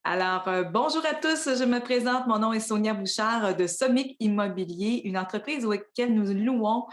Alors, bonjour à tous, je me présente, mon nom est Sonia Bouchard de Somic Immobilier, une entreprise où laquelle nous louons,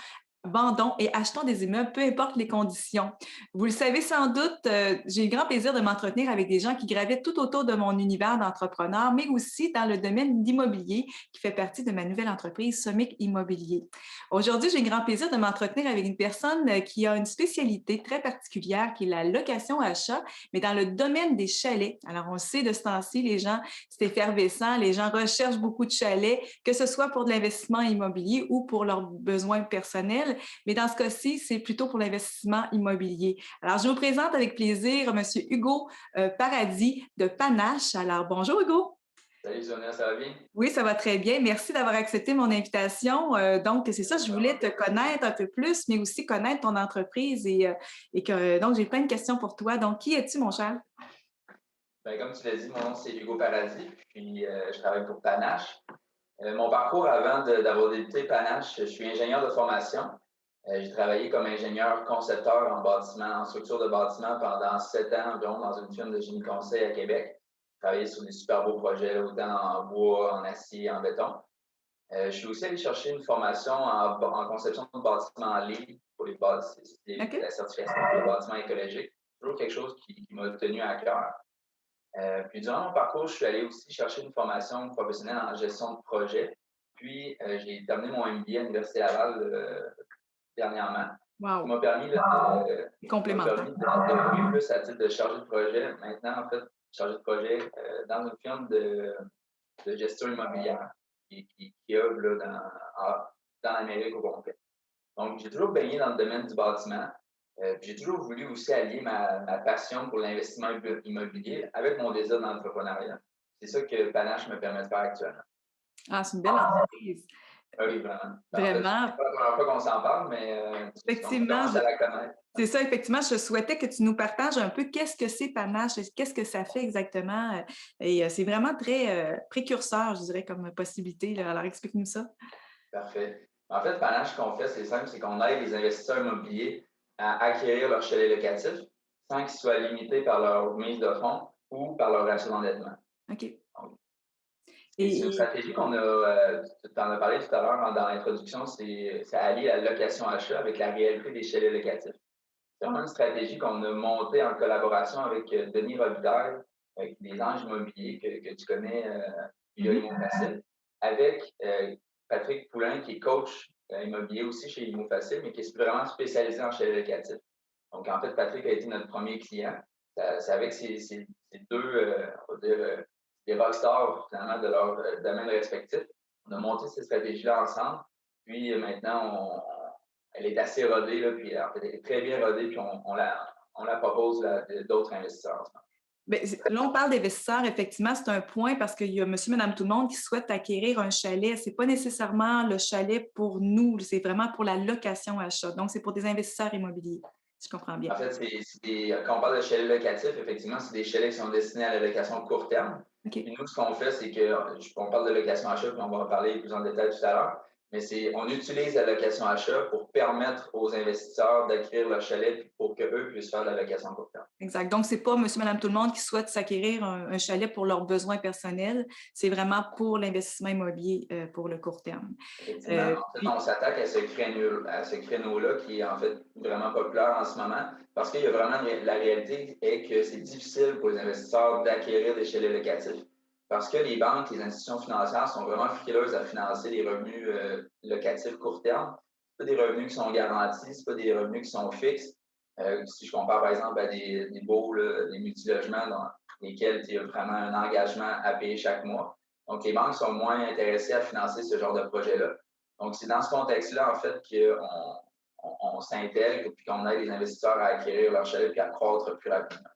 vendons et achetons des immeubles, peu importe les conditions. Vous le savez sans doute, j'ai le grand plaisir de m'entretenir avec des gens qui gravitent tout autour de mon univers d'entrepreneur, mais aussi dans le domaine d'immobilier qui fait partie de ma nouvelle entreprise Somic Immobilier. Aujourd'hui, j'ai le grand plaisir de m'entretenir avec une personne qui a une spécialité très particulière qui est la location-achat, mais dans le domaine des chalets. Alors, on le sait de ce temps-ci, les gens, c'est effervescent, les gens recherchent beaucoup de chalets, que ce soit pour de l'investissement immobilier ou pour leurs besoins personnels. Mais dans ce cas-ci, c'est plutôt pour l'investissement immobilier. Alors, je vous présente avec plaisir M. Hugo Paradis de Panache. Alors, bonjour Hugo. Salut Sonia, ça va bien? Oui, ça va très bien. Merci d'avoir accepté mon invitation. Donc, c'est ça, je voulais te connaître un peu plus, mais aussi connaître ton entreprise donc, j'ai plein de questions pour toi. Donc, qui es-tu, mon cher? Ben, comme tu l'as dit, mon nom c'est Hugo Paradis, puis je travaille pour Panache. Mon parcours avant d'avoir débuté Panache, je suis ingénieur de formation. J'ai travaillé comme ingénieur concepteur en bâtiment, en structure de bâtiment pendant 7 ans environ dans une firme de génie conseil à Québec. J'ai travaillé sur des super beaux projets, autant en bois, en acier, en béton. Je suis aussi allé chercher une formation en conception de bâtiments en ligne pour OK. la certification pour les bâtiments écologiques. Toujours quelque chose qui m'a tenu à cœur. Puis durant mon parcours, je suis allé aussi chercher une formation professionnelle en gestion de projet. Puis j'ai terminé mon MBA à l'Université Laval dernièrement, qui Wow. m'a permis, C'est qui m'a complémentaire. permis d'évoluer plus à titre de chargé de projet. Maintenant, en fait, chargé de projet dans une firme de gestion immobilière qui œuvre là, dans l'Amérique au complet. Donc, j'ai toujours baigné dans le domaine du bâtiment. J'ai toujours voulu aussi allier ma passion pour l'investissement immobilier avec mon désir d'entrepreneuriat. C'est ça que Panache me permet de faire actuellement. Ah, c'est une belle entreprise. Ah oui, vraiment. En fait, c'est Vraiment. pas la première fois qu'on s'en parle, mais on Effectivement, commence à la connaître. c'est ça, effectivement, je souhaitais que tu nous partages un peu qu'est-ce que c'est Panache, qu'est-ce que ça fait exactement. C'est vraiment très précurseur, je dirais, comme possibilité, là. Alors, explique-nous ça. Parfait. En fait, Panache, ce qu'on fait, c'est simple, c'est qu'on aide les investisseurs immobiliers à acquérir leur chalet locatif sans qu'ils soient limités par leur mise de fonds ou par leur ratio d'endettement. OK. C'est une Et, stratégie qu'on a, tu en as parlé tout à l'heure dans l'introduction, c'est allier la location-achat avec la réalité des chalets locatifs. C'est vraiment une stratégie qu'on a montée en collaboration avec Denis Robitaille, avec des anges immobiliers que tu connais via Mhm. Imo Facile, avec Patrick Poulain, qui est coach immobilier aussi chez Imo Facile, mais qui est vraiment spécialisé en chalet locatif. Donc, en fait, Patrick a été notre premier client. C'est avec ces deux, on va dire, des rockstars, finalement, de leur domaine respectif. On a monté ces stratégies-là ensemble. Puis maintenant, elle est assez rodée, là, puis en fait, elle est très bien rodée, puis on la propose à d'autres investisseurs en ce moment. ben, là, on parle d'investisseurs, effectivement, c'est un point parce qu'il y a monsieur, madame, tout le monde qui souhaite acquérir un chalet. C'est pas nécessairement le chalet pour nous, c'est vraiment pour la location-achat. Donc, c'est pour des investisseurs immobiliers, si je comprends bien. En fait, quand on parle de chalets locatifs, effectivement, c'est des chalets qui sont destinés à la location court terme. OK. Puis nous, ce qu'on fait, c'est qu'on parle de location achat, puis on va en parler plus en détail tout à l'heure, mais on utilise la location achat pour permettre aux investisseurs d'acquérir leur chalet puis pour qu'eux puissent faire de la location court terme. Exact. Donc, c'est pas monsieur, madame, tout le monde qui souhaite s'acquérir un chalet pour leurs besoins personnels. C'est vraiment pour l'investissement immobilier pour le court terme. Effectivement. En fait, Puis, on s'attaque à ce créneau-là qui est en fait vraiment populaire en ce moment parce qu'il y a vraiment la réalité est que c'est difficile pour les investisseurs d'acquérir des chalets locatifs parce que les banques, les institutions financières sont vraiment frileuses à financer les revenus locatifs court terme. Ce pas des revenus qui sont garantis, ce pas des revenus qui sont fixes. Si je compare par exemple à des beaux, là, des multilogements dans lesquels il y a vraiment un engagement à payer chaque mois. Donc, les banques sont moins intéressées à financer ce genre de projet-là. Donc, c'est dans ce contexte-là, en fait, qu'on s'intègre et qu'on aide les investisseurs à acquérir leur chalet et à croître plus rapidement.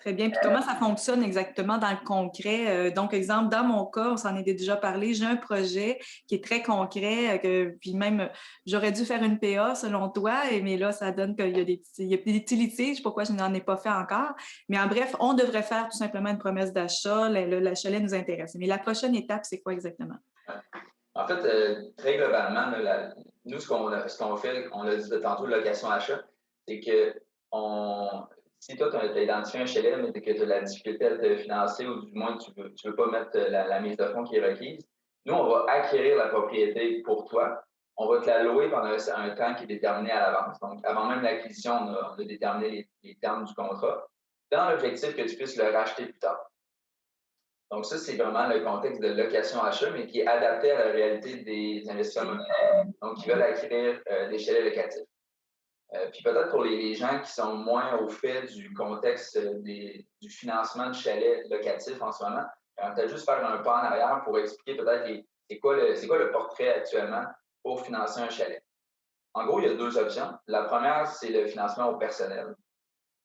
très bien. Puis comment ça fonctionne exactement dans le concret? Donc, exemple, dans mon cas, on s'en est déjà parlé, j'ai un projet qui est très concret, puis même, j'aurais dû faire une PA selon toi, mais là, ça donne qu'il y a il y a des petits litiges, pourquoi je n'en ai pas fait encore. Mais en bref, on devrait faire tout simplement une promesse d'achat, le chalet nous intéresse. Mais la prochaine étape, c'est quoi exactement? Ouais. En fait, très globalement, là, nous, ce qu'on fait, on l'a dit de tantôt, location-achat, c'est que si toi, tu as identifié un chalet, mais que tu as de la difficulté à te financer ou du moins tu veux pas mettre la mise de fonds qui est requise, nous, on va acquérir la propriété pour toi. On va te la louer pendant un temps qui est déterminé à l'avance. Donc, avant même l'acquisition, on a déterminé les termes du contrat, dans l'objectif que tu puisses le racheter plus tard. Donc, ça, c'est vraiment le contexte de location-achat, mais qui est adapté à la réalité des investisseurs immobiliers, donc qui veulent acquérir des chalets locatifs. Puis peut-être pour les gens qui sont moins au fait du contexte du financement de chalets locatifs en ce moment, peut-être juste faire un pas en arrière pour expliquer peut-être c'est quoi le portrait actuellement pour financer un chalet. En gros, il y a deux options. La première, c'est le financement au personnel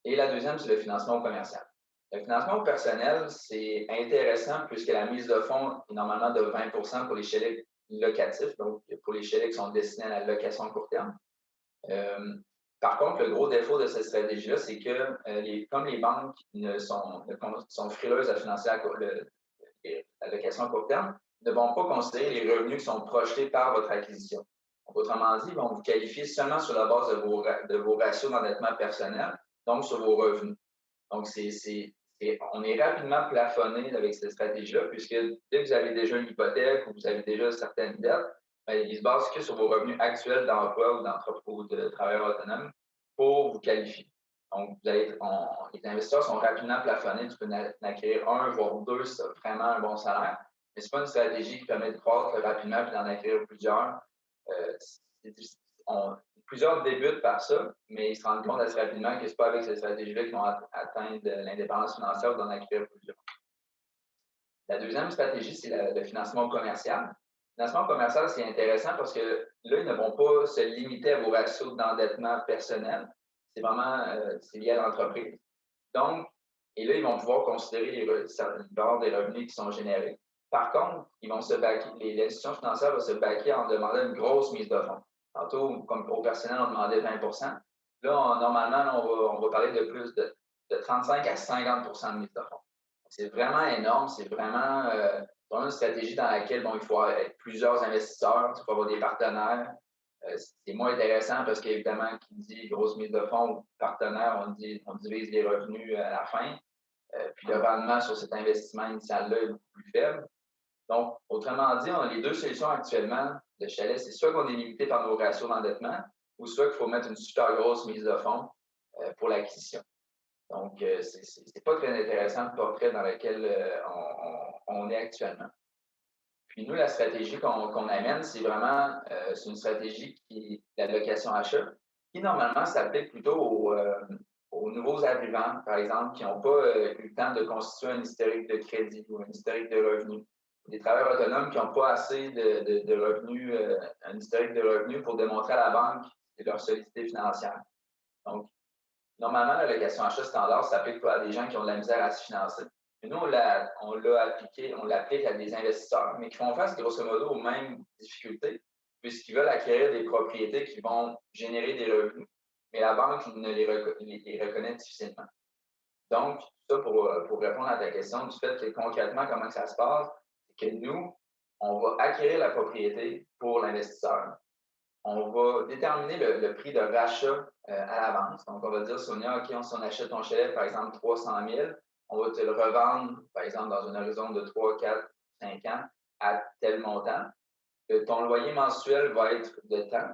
et la deuxième, c'est le financement au commercial. Le financement au personnel, c'est intéressant puisque la mise de fonds est normalement de 20 pour les chalets locatifs, donc pour les chalets qui sont destinés à la location à court terme. Par contre, le gros défaut de cette stratégie-là, c'est que comme les banques sont frileuses à financer la location à court terme, ne vont pas considérer les revenus qui sont projetés par votre acquisition. Donc, autrement dit, ils vont vous qualifier seulement sur la base de vos ratios d'endettement personnel, donc sur vos revenus. Donc, on est rapidement plafonné avec cette stratégie-là, puisque dès que vous avez déjà une hypothèque ou vous avez déjà certaines dettes, bien, ils se basent que sur vos revenus actuels d'emploi ou de travailleurs autonomes pour vous qualifier. Donc, les investisseurs sont rapidement plafonnés. Tu peux en acquérir un, voire deux, si tu as vraiment un bon salaire. Mais ce n'est pas une stratégie qui permet de croître rapidement et d'en acquérir plusieurs. Plusieurs débutent par ça, mais ils se rendent compte assez rapidement que ce n'est pas avec cette stratégie-là qu'ils vont atteindre l'indépendance financière ou d'en acquérir plusieurs. La deuxième stratégie, c'est le financement commercial. Le financement commercial, c'est intéressant parce que là, ils ne vont pas se limiter à vos ratios d'endettement personnel. C'est vraiment lié à l'entreprise. Donc, et là, ils vont pouvoir considérer des revenus qui sont générés. Par contre, l'institution financière va se baquer en demandant une grosse mise de fonds. Tantôt, comme au personnel, on demandait 20 Là, normalement, on va parler de plus de 35 à 50 de mise de fonds. C'est vraiment énorme. C'est vraiment une stratégie dans laquelle il faut être plusieurs investisseurs, il faut avoir des partenaires. C'est moins intéressant parce qu'évidemment, qui dit grosse mise de fonds ou partenaire, on divise les revenus à la fin. Puis le rendement sur cet investissement initial-là est beaucoup plus faible. Donc, autrement dit, on a les deux solutions actuellement de chalet. C'est soit qu'on est limité par nos ratios d'endettement ou soit qu'il faut mettre une super grosse mise de fonds pour l'acquisition. Donc, ce n'est pas très intéressant le portrait dans lequel on est actuellement. Puis nous, la stratégie qu'on amène, c'est vraiment c'est une stratégie qui est la location-achat, qui normalement s'applique plutôt aux nouveaux arrivants, par exemple, qui n'ont pas eu le temps de constituer un historique de crédit ou un historique de revenus. Des travailleurs autonomes qui n'ont pas assez de revenus, un historique de revenus pour démontrer à la banque leur solidité financière. Donc, normalement, la location-achat standard s'applique à des gens qui ont de la misère à se financer. Et nous, on l'applique à des investisseurs, mais qui font face, grosso modo, aux mêmes difficultés, puisqu'ils veulent acquérir des propriétés qui vont générer des revenus, mais la banque ne les reconnaît difficilement. Donc, ça, pour répondre à ta question du fait que concrètement, comment ça se passe, c'est que nous, on va acquérir la propriété pour l'investisseur. On va déterminer le prix de rachat à l'avance. Donc, on va dire, Sonia, OK, si on achète ton chalet, par exemple, 300 000, on va te le revendre, par exemple, dans un horizon de 3, 4, 5 ans, à tel montant. Ton loyer mensuel va être de temps.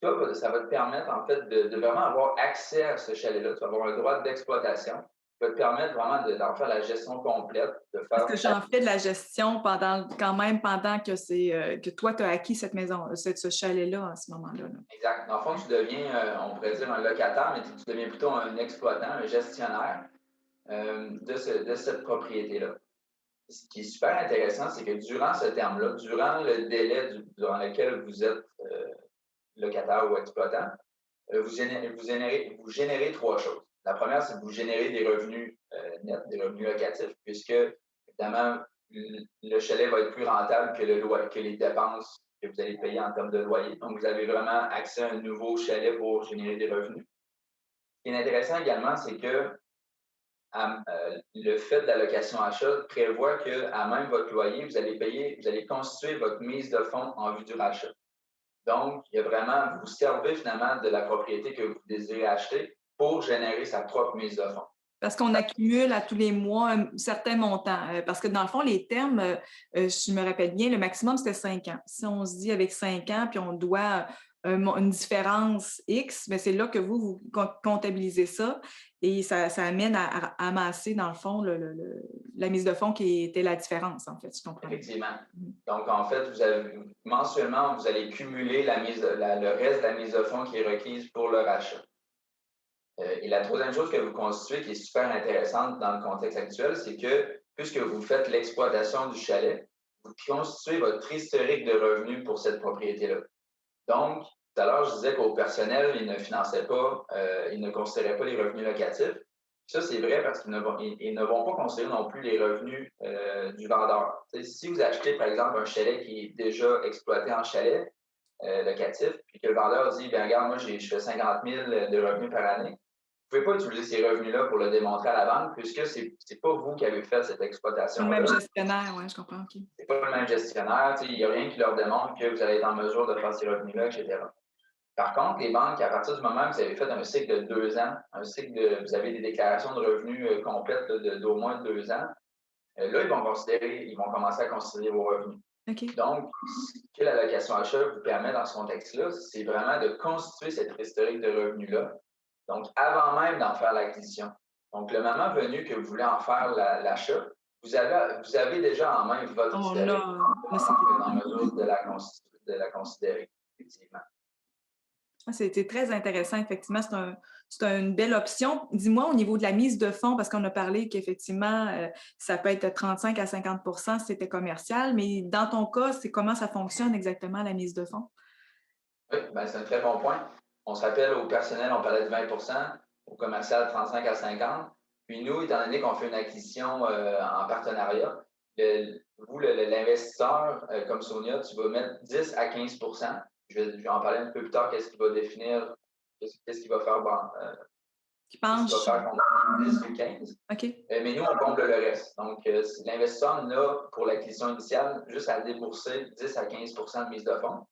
Ça va te permettre, en fait, de vraiment avoir accès à ce chalet-là. Tu vas avoir un droit d'exploitation. Ça va te permettre vraiment d'en faire la gestion complète. Est-ce que j'en fais de la gestion pendant que toi, tu as acquis cette maison, ce chalet-là à ce moment-là? Là. Exact. Dans le fond, tu deviens, on pourrait dire, un locataire, mais tu deviens plutôt un exploitant, un gestionnaire de cette propriété-là. Ce qui est super intéressant, c'est que durant ce terme-là, durant le délai durant lequel vous êtes locataire ou exploitant, vous générez trois choses. La première, c'est que vous générez des revenus nets, des revenus locatifs, puisque, évidemment, le chalet va être plus rentable que les dépenses que vous allez payer en termes de loyer. Donc, vous avez vraiment accès à un nouveau chalet pour générer des revenus. Ce qui est intéressant également, c'est que le fait de la location-achat prévoit qu'à même votre loyer, vous allez constituer votre mise de fonds en vue du rachat. Donc, il y a vraiment, vous servez finalement de la propriété que vous désirez acheter pour générer sa propre mise de fonds. Parce qu'on accumule à tous les mois un certain montant. Parce que dans le fond, les termes, je me rappelle bien, le maximum, c'était 5 ans. Si on se dit avec 5 ans, puis on doit une différence X, mais c'est là que vous comptabilisez ça et ça amène à amasser, dans le fond, la mise de fonds qui était la différence, en fait, je comprends. Effectivement. Donc, en fait, mensuellement, vous allez cumuler le reste de la mise de fonds qui est requise pour le rachat. Et la troisième chose que vous constituez, qui est super intéressante dans le contexte actuel, c'est que puisque vous faites l'exploitation du chalet, vous constituez votre historique de revenus pour cette propriété-là. Donc, tout à l'heure, je disais qu'au personnel, ils ne finançaient pas, ils ne considéraient pas les revenus locatifs. Ça, c'est vrai parce qu'ils ne vont pas considérer non plus les revenus du vendeur. Si vous achetez, par exemple, un chalet qui est déjà exploité en chalet locatif, puis que le vendeur dit, bien, regarde, moi, je fais 50 000 de revenus par année, vous ne pouvez pas utiliser ces revenus-là pour le démontrer à la banque puisque ce n'est pas vous qui avez fait cette exploitation. Le même gestionnaire, oui, je comprends. Okay. Ce n'est pas le même gestionnaire. Il n'y a rien qui leur démontre que vous allez être en mesure de faire ces revenus-là, etc. Par contre, les banques, à partir du moment où vous avez fait un cycle de 2 ans, vous avez des déclarations de revenus complètes d'au moins 2 ans, là, ils vont commencer à considérer vos revenus. Okay. Donc, ce que la location achat vous permet dans ce contexte-là, c'est vraiment de constituer cette historique de revenus-là. Donc, avant même d'en faire l'acquisition. Donc, le moment venu que vous voulez en faire l'achat, vous avez déjà en main votre historique en mesure de la considérer, effectivement. C'était très intéressant, effectivement. C'est une belle option. Dis-moi, au niveau de la mise de fonds, parce qu'on a parlé qu'effectivement, ça peut être 35 à 50 si c'était commercial, mais dans ton cas, c'est comment ça fonctionne exactement, la mise de fonds? Oui, bien, c'est un très bon point. On se rappelle, au personnel, on parlait de 20 au commercial, 35 à 50. Puis nous, étant donné qu'on fait une acquisition en partenariat, l'investisseur, comme Sonia, tu vas mettre 10 à 15 je vais en parler un peu plus tard, qu'est-ce qui va définir, qu'est-ce qui va faire, qui penche. 10 ou 15. Okay. Mais nous, on comble le reste. Donc, l'investisseur n'a, pour l'acquisition initiale, juste à débourser 10 à 15 de mise de fonds.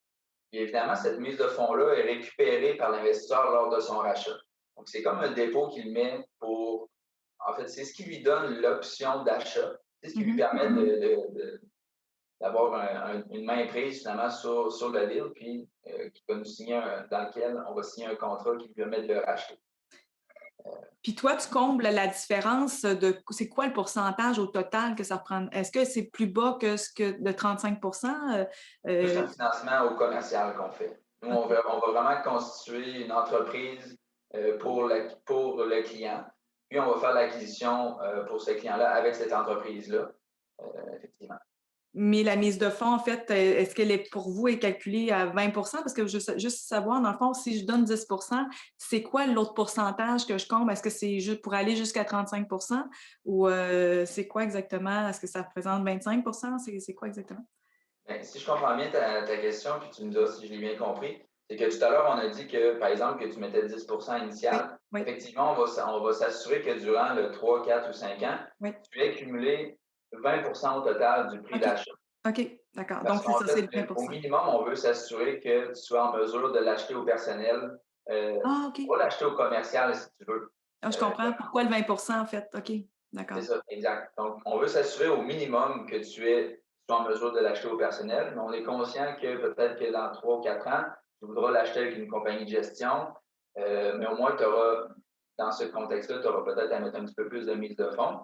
Et évidemment, cette mise de fonds-là est récupérée par l'investisseur lors de son rachat. Donc, c'est comme un dépôt qu'il met pour... En fait, c'est ce qui lui donne l'option d'achat. C'est ce qui lui permet d'avoir une main prise finalement sur le deal, puis qui va nous signer dans lequel on va signer un contrat qui lui permet de le racheter. Puis toi, tu combles la différence de c'est quoi le pourcentage au total que ça reprend? Est-ce que c'est plus bas que de 35 C'est un financement au commercial qu'on fait. Nous, on va vraiment constituer une entreprise pour le client. Puis, on va faire l'acquisition pour ce client-là avec cette entreprise-là, effectivement. Mais la mise de fonds, en fait, est-ce qu'elle est pour vous est calculée à 20 Parce que juste savoir, dans le fond, si je donne 10 c'est quoi l'autre pourcentage que je comble? Est-ce que c'est juste pour aller jusqu'à 35 ou c'est quoi exactement? Est-ce que ça représente 25 C'est quoi exactement? Bien, si je comprends bien ta question, puis tu me dis si je l'ai bien compris, c'est que tout à l'heure, on a dit que, par exemple, que tu mettais 10 initial. Oui. Effectivement, on va s'assurer que durant le 3, 4 ou 5 ans, tu aies cumulé 20 au total du prix d'achat. OK, d'accord. Donc, c'est le 20 au minimum, on veut s'assurer que tu sois en mesure de l'acheter au personnel, pas l'acheter au commercial si tu veux. Je comprends. Pourquoi le 20 en fait? OK, d'accord. C'est ça, exact. Donc, on veut s'assurer au minimum que tu sois en mesure de l'acheter au personnel, mais on est conscient que peut-être que dans 3 ou 4 ans, tu voudras l'acheter avec une compagnie de gestion, mais au moins, dans ce contexte-là, tu auras peut-être à mettre un petit peu plus de mise de fonds,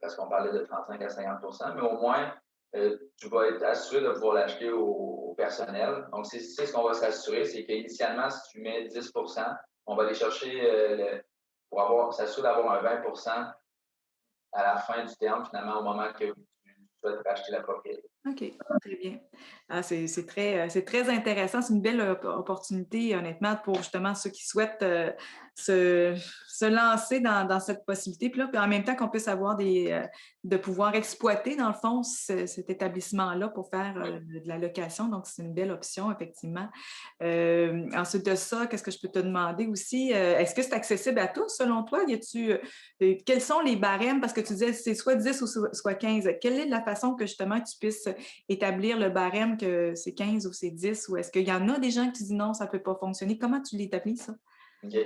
parce qu'on parlait de 35 à 50 mais au moins, tu vas être assuré de pouvoir l'acheter au personnel. Donc, c'est ce qu'on va s'assurer, c'est qu'initialement, si tu mets 10 on va aller chercher pour s'assurer d'avoir un 20 à la fin du terme, finalement, au moment que tu souhaites racheter la propriété. OK, très bien. C'est très intéressant. C'est une belle opportunité, honnêtement, pour justement ceux qui souhaitent se lancer dans cette possibilité. Puis en même temps qu'on puisse avoir de pouvoir exploiter, dans le fond, cet établissement-là pour faire de la location. Donc, c'est une belle option, effectivement. Ensuite de ça, qu'est-ce que je peux te demander aussi? Est-ce que c'est accessible à tous, selon toi? Quels sont les barèmes? Parce que tu disais c'est soit 10 ou soit 15. Quelle est la façon que justement tu puisses établir le barème que c'est 15 ou c'est 10? Ou est-ce qu'il y en a des gens qui disent non, ça ne peut pas fonctionner? Comment tu l'établis, ça? OK.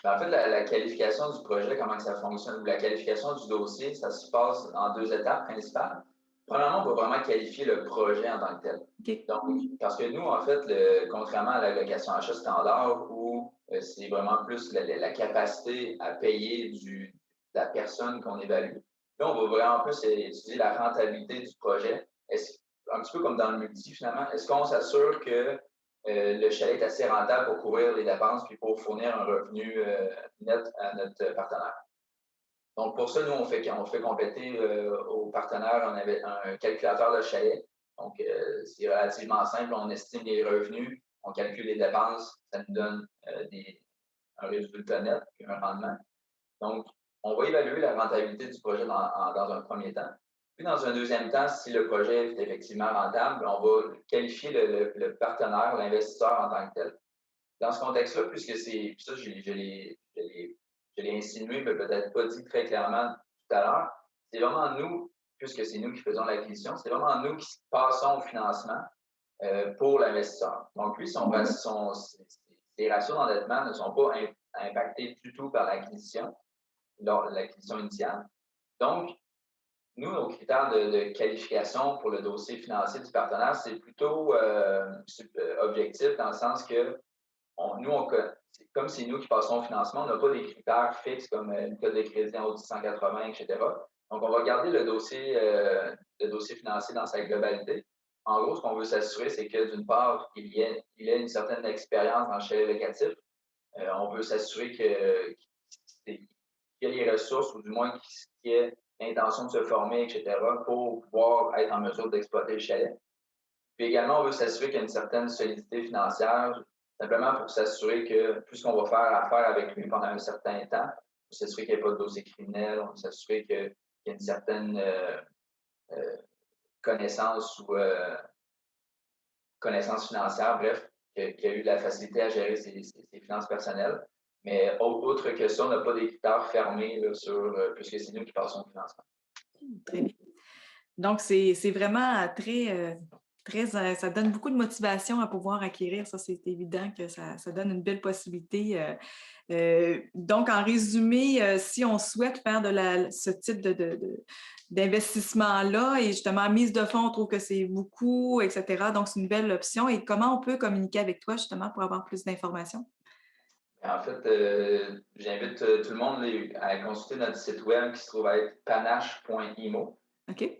En fait, la qualification du projet, comment que ça fonctionne, ou la qualification du dossier, ça se passe en deux étapes principales. Premièrement, on va vraiment qualifier le projet en tant que tel. OK. Donc, parce que nous, en fait, contrairement à la location achat standard, où c'est vraiment plus la capacité à payer de la personne qu'on évalue, là, on va vraiment plus étudier la rentabilité du projet. Un petit peu comme dans le multi, finalement, est-ce qu'on s'assure que le chalet est assez rentable pour couvrir les dépenses puis pour fournir un revenu net à notre partenaire? Donc, pour ça, nous, on fait compléter au partenaire un calculateur de chalet. Donc, c'est relativement simple. On estime les revenus, on calcule les dépenses, ça nous donne un résultat net et un rendement. Donc, on va évaluer la rentabilité du projet dans un premier temps. Puis, dans un deuxième temps, si le projet est effectivement rentable, on va qualifier le partenaire, l'investisseur en tant que tel. Dans ce contexte-là, puisque c'est ça, je l'ai insinué, mais peut-être pas dit très clairement tout à l'heure, c'est vraiment nous, puisque c'est nous qui faisons l'acquisition, c'est vraiment nous qui passons au financement pour l'investisseur. Donc, lui, ses ratios d'endettement ne sont pas impactés du tout par l'acquisition initiale. Donc, nous, nos critères de qualification pour le dossier financier du partenaire, c'est plutôt objectif dans le sens que comme c'est nous qui passons au financement, on n'a pas des critères fixes comme une cote de crédit en haut de 180, etc. Donc, on va garder le dossier financier dans sa globalité. En gros, ce qu'on veut s'assurer, c'est que d'une part, il y ait une certaine expérience dans le chalet locatif. On veut s'assurer qu'il y ait les ressources, ou du moins qu'il y ait l'intention de se former, etc., pour pouvoir être en mesure d'exploiter le chalet. Puis également, on veut s'assurer qu'il y a une certaine solidité financière, simplement pour s'assurer que, puisqu'on va faire affaire avec lui pendant un certain temps, on veut s'assurer qu'il n'y ait pas de dossier criminel, on veut s'assurer qu'il y a une certaine connaissance ou connaissance financière, bref, qu'il y a eu de la facilité à gérer ses finances personnelles. Mais autre que ça, on n'a pas des critères fermés là, puisque c'est nous qui passons au financement. Très bien. Donc, c'est vraiment ça donne beaucoup de motivation à pouvoir acquérir. Ça, c'est évident que ça donne une belle possibilité. Donc, en résumé, si on souhaite faire ce type d'investissement-là et justement, mise de fonds, on trouve que c'est beaucoup, etc. Donc, c'est une belle option. Et comment on peut communiquer avec toi justement pour avoir plus d'informations? En fait, j'invite tout le monde à consulter notre site web qui se trouve à être panache.imo. OK.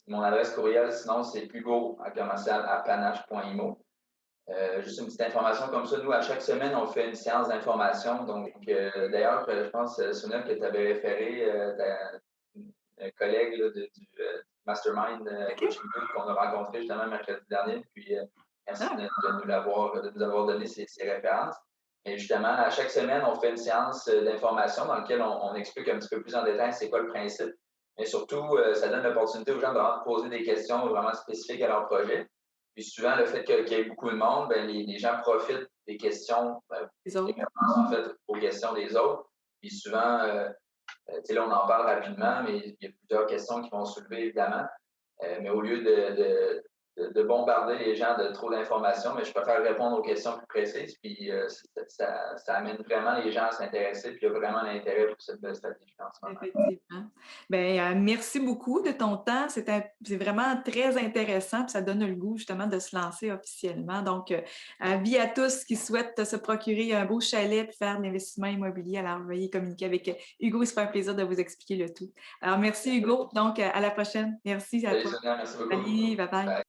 Mon adresse courriel, sinon, c'est hugo@panache.imo. Juste une petite information comme ça. Nous, à chaque semaine, on fait une séance d'information. Donc, d'ailleurs, je pense, Sonia, que tu avais référé un collègue là, du Mastermind Coaching Group qu'on a rencontré justement mercredi dernier. Puis, merci de nous avoir donné ces références. Et justement, à chaque semaine, on fait une séance d'information dans laquelle on explique un petit peu plus en détail c'est quoi le principe. Mais surtout, ça donne l'opportunité aux gens de poser des questions vraiment spécifiques à leur projet. Puis souvent, le fait qu'il y ait beaucoup de monde, ben, les gens profitent des questions, en fait, aux questions des autres. Puis souvent, là, on en parle rapidement, mais il y a plusieurs questions qui vont soulever, évidemment. Mais au lieu de bombarder les gens de trop d'informations, mais je préfère répondre aux questions plus précises. Puis ça amène vraiment les gens à s'intéresser, puis il y a vraiment l'intérêt pour cette belle stratégie en ce moment. Effectivement. Bien, merci beaucoup de ton temps. C'est vraiment très intéressant, puis ça donne le goût justement de se lancer officiellement. Donc, avis à tous qui souhaitent se procurer un beau chalet et faire de l'investissement immobilier. Alors, veuillez communiquer avec Hugo. Il sera un plaisir de vous expliquer le tout. Alors, merci Hugo. Donc, à la prochaine. Merci à toi. Sonia, merci beaucoup. Allez, bye bye.